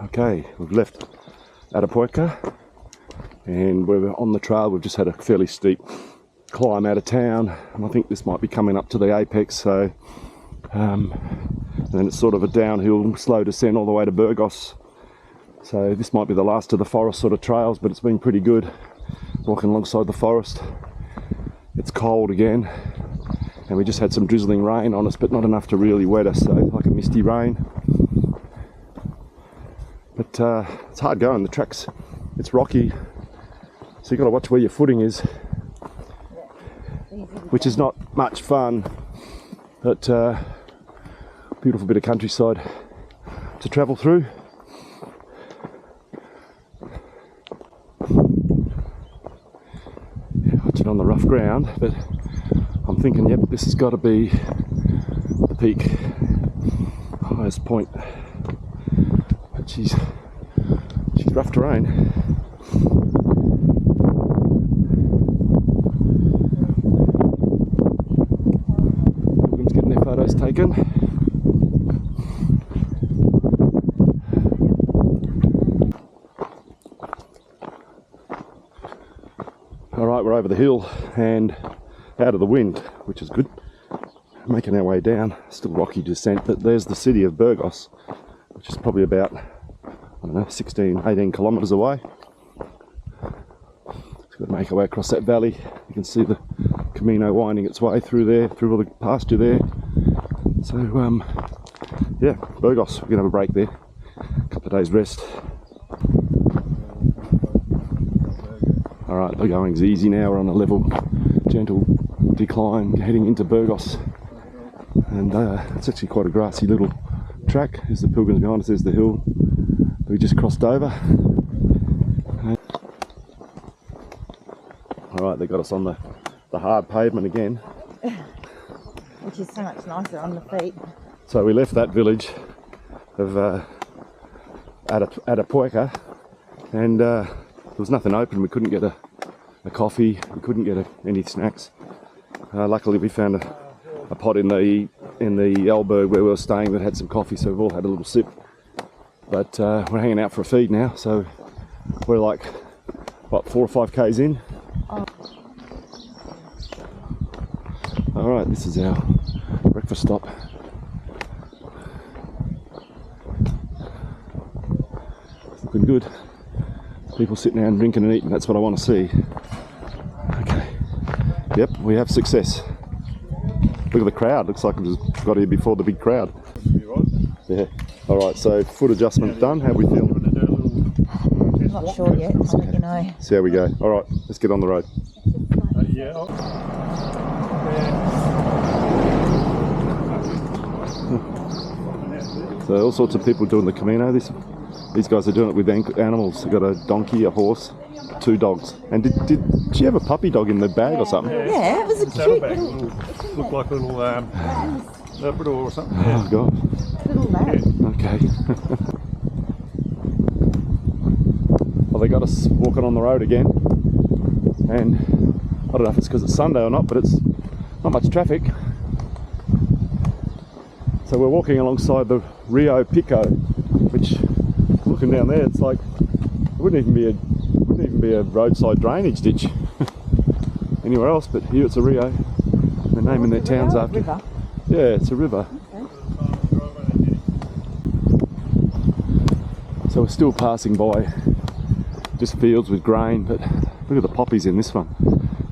Okay, we've left Atapuerca and we're on the trail. We've just had a fairly steep climb out of town, and I think this might be coming up to the apex, so and then it's sort of a downhill slow descent all the way to Bergos. So this might be the last of the forest sort of trails, but it's been pretty good walking alongside the forest. It's cold again, and we just had some drizzling rain on us, but not enough to really wet us, so like a misty rain. But it's hard going. The track's, it's rocky, so you've got to watch where your footing is, which is not much fun, but beautiful bit of countryside to travel through. Yeah, watching on the rough ground, but I'm thinking, yep, this has got to be the peak, highest point. But she's rough terrain. Everyone's getting their photos taken. Alright, we're over the hill and out of the wind, which is good. Making our way down, still rocky descent, but there's the city of Bergos, which is probably about, I don't know, 16, 18 kilometres away. So we've got to make our way across that valley. You can see the Camino winding its way through there, through all the pasture there. So, yeah, Bergos, we're going to have a break there. A couple of days rest. Alright, the going's easy now. We're on a level, gentle decline heading into Bergos. And it's actually quite a grassy little track. There's the pilgrims behind us, there's the hill we just crossed over. Alright, they got us on the hard pavement again. Which is so much nicer on the feet. So we left that village of Atapuerca, and there was nothing open. We couldn't get a coffee, we couldn't get any snacks. Luckily we found a pot in the albergue where we were staying that had some coffee, so we've all had a little sip. But we're hanging out for a feed now, so we're like, what, 4 or 5 k's in? Oh. Alright, this is our breakfast stop. It's looking good. People sitting down drinking and eating, that's what I want to see. Okay, yep, we have success. Look at the crowd, looks like we just got here before the big crowd. Yeah, alright, so foot adjustment done, how we feel? I'm not sure yet, I'll let you know. See how we go. Alright, let's get on the road. So all sorts of people doing the Camino. These guys are doing it with animals. They've got a donkey, a horse, 2 dogs. And did she have a puppy dog in the bag or something? Yeah, it was a cute little... Looked like a little Labrador or something. Oh god. Little lamb. Okay. Well, they got us walking on the road again. And I don't know if it's because it's Sunday or not, but it's not much traffic. So we're walking alongside the Rio Pico, which, looking down there, it's like it wouldn't even be a roadside drainage ditch anywhere else, but here it's a Rio. They're naming their towns after. River? Yeah, it's a river. Okay. So we're still passing by just fields with grain, but look at the poppies in this one.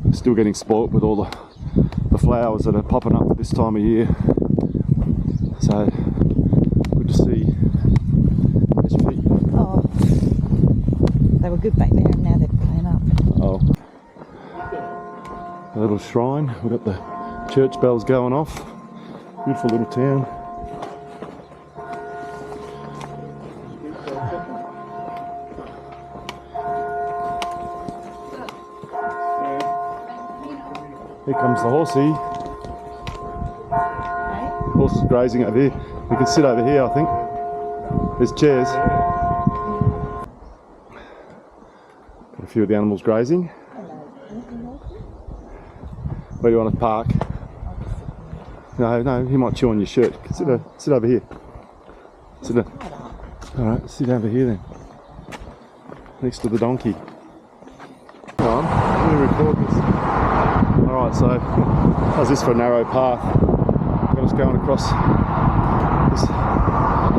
We're still getting spoilt with all the flowers that are popping up at this time of year. So, good to see. There's your feet. Oh, they were good back there and now they're playing up. Oh. A little shrine. We've got the church bells going off. Beautiful little town. Here comes the horsey. The horse is grazing over here. We can sit over here, I think. There's chairs. Got a few of the animals grazing. Where do you want to park? No, he might chew on your shirt. Sit over here. Alright, let's sit over here then. Next to the donkey. Come on, I'm going to record this. Alright, so how's this for a narrow path? Got us going across this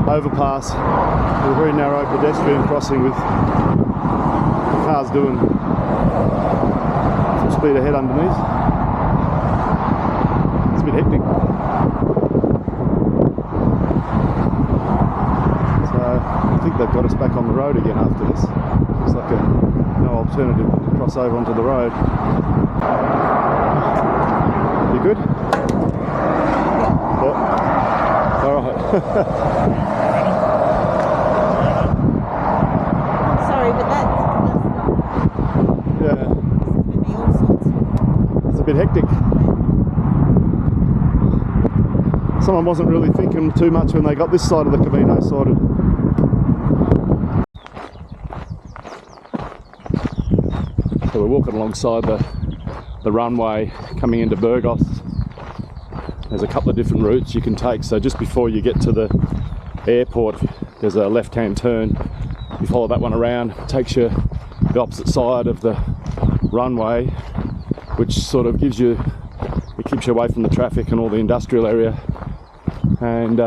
overpass with a very narrow pedestrian crossing with cars doing full speed ahead underneath. It's a bit hectic. So I think they've got us back on the road again after this. Looks like no alternative to cross over onto the road. You good? Yeah. Alright. Sorry, but that's Yeah, going to be all sorts. it's a bit hectic. Someone wasn't really thinking too much when they got this side of the Camino sorted. So we're walking alongside the runway coming into Bergos. There's a couple of different routes you can take. So just before you get to the airport, there's a left-hand turn. You follow that one around, it takes you the opposite side of the runway, which sort of gives you, it keeps you away from the traffic and all the industrial area. And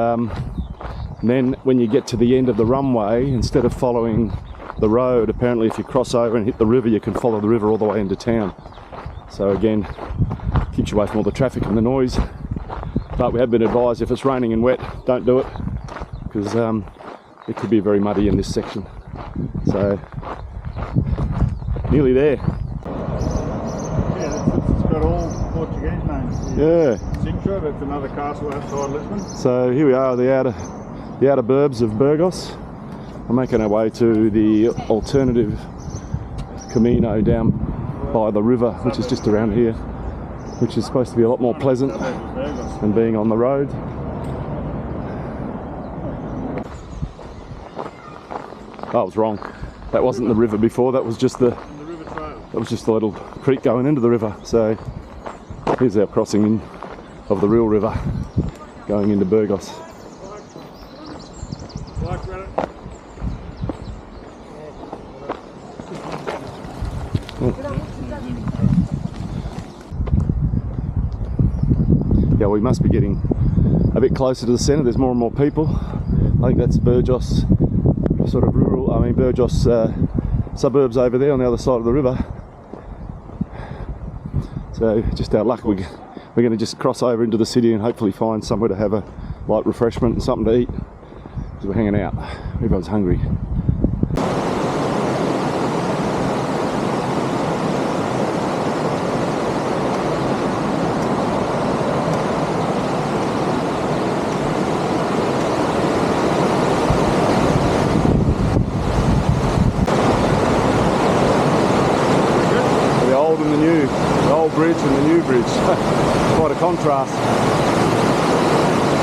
then when you get to the end of the runway, instead of following the road, apparently if you cross over and hit the river, you can follow the river all the way into town. So again, keeps you away from all the traffic and the noise. But we have been advised if it's raining and wet, don't do it, because it could be very muddy in this section. So nearly there. Yeah, it's got all Portuguese names. Yeah. Sintra, that's another castle outside Lisbon. So here we are, the outer burbs of Bergos. We're making our way to the alternative Camino down by the river, which is just around here, which is supposed to be a lot more pleasant than being on the road. Oh, I was wrong. That wasn't the river before. That was just the river trail. That was just a little creek going into the river. So here's our crossing in of the real river going into Bergos. Like that. Yeah, we must be getting a bit closer to the centre. There's more and more people. I think that's Bergos, sort of rural, Bergos suburbs over there on the other side of the river. So just our luck, we're going to just cross over into the city and hopefully find somewhere to have a light refreshment and something to eat, because we're hanging out. Everyone's hungry. Bridge and the new bridge. Quite a contrast.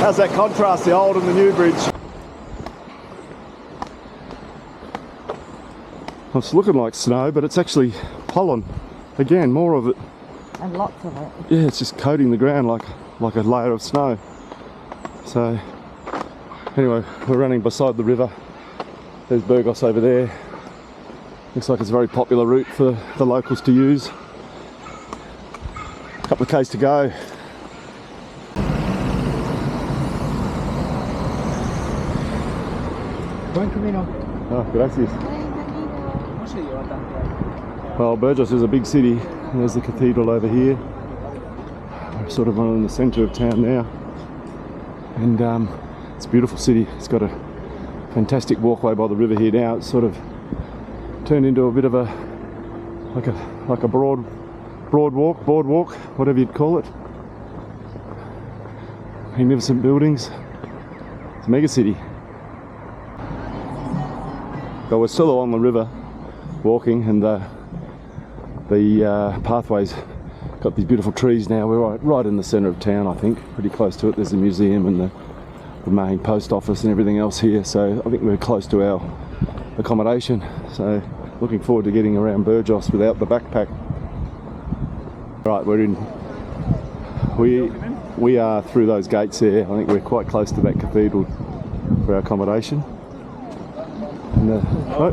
How's that contrast, the old and the new bridge? It's looking like snow, but it's actually pollen. Again, more of it. And lots of it. Yeah, it's just coating the ground like a layer of snow. So anyway, we're running beside the river. There's Bergos over there. Looks like it's a very popular route for the locals to use. Couple of k's to go. Buen camino. Oh, gracias. Well, Bergos is a big city. There's the cathedral over here. We're sort of in the centre of town now. And it's a beautiful city. It's got a fantastic walkway by the river here now. It's sort of turned into a bit of a like a boardwalk, whatever you'd call it. Magnificent buildings. It's a mega city. But we're still along the river walking, and the pathways got these beautiful trees now. We're right in the centre of town, I think, pretty close to it. There's a museum and the main post office and everything else here, so I think we're close to our accommodation. So looking forward to getting around Bergos without the backpack. Right, we are through those gates there. I think we're quite close to that cathedral for our accommodation. And the, oh,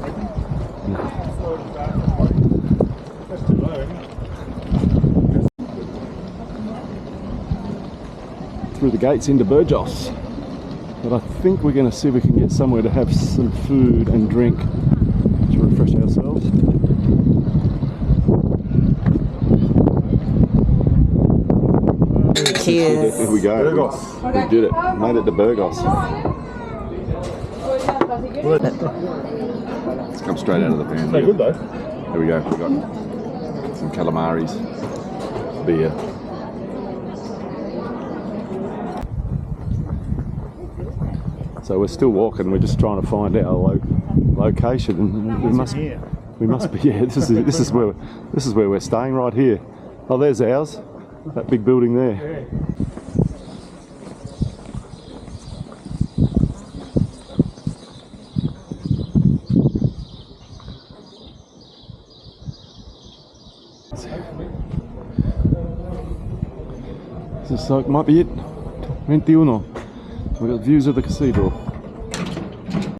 That's too low, isn't it? through the gates into Bergos. But I think we're going to see if we can get somewhere to have some food and drink to refresh ourselves. Cheers. Here we go. Bergos. We did it. Made it to Bergos. Let's come straight out of the van. So good though. Here we go. We got some calamaris, beer. So we're still walking. We're just trying to find our location, and we must be. Yeah, this is where we're staying right here. Oh, there's ours. That big building there. This is like might be it. 21. We've got views of the cathedral.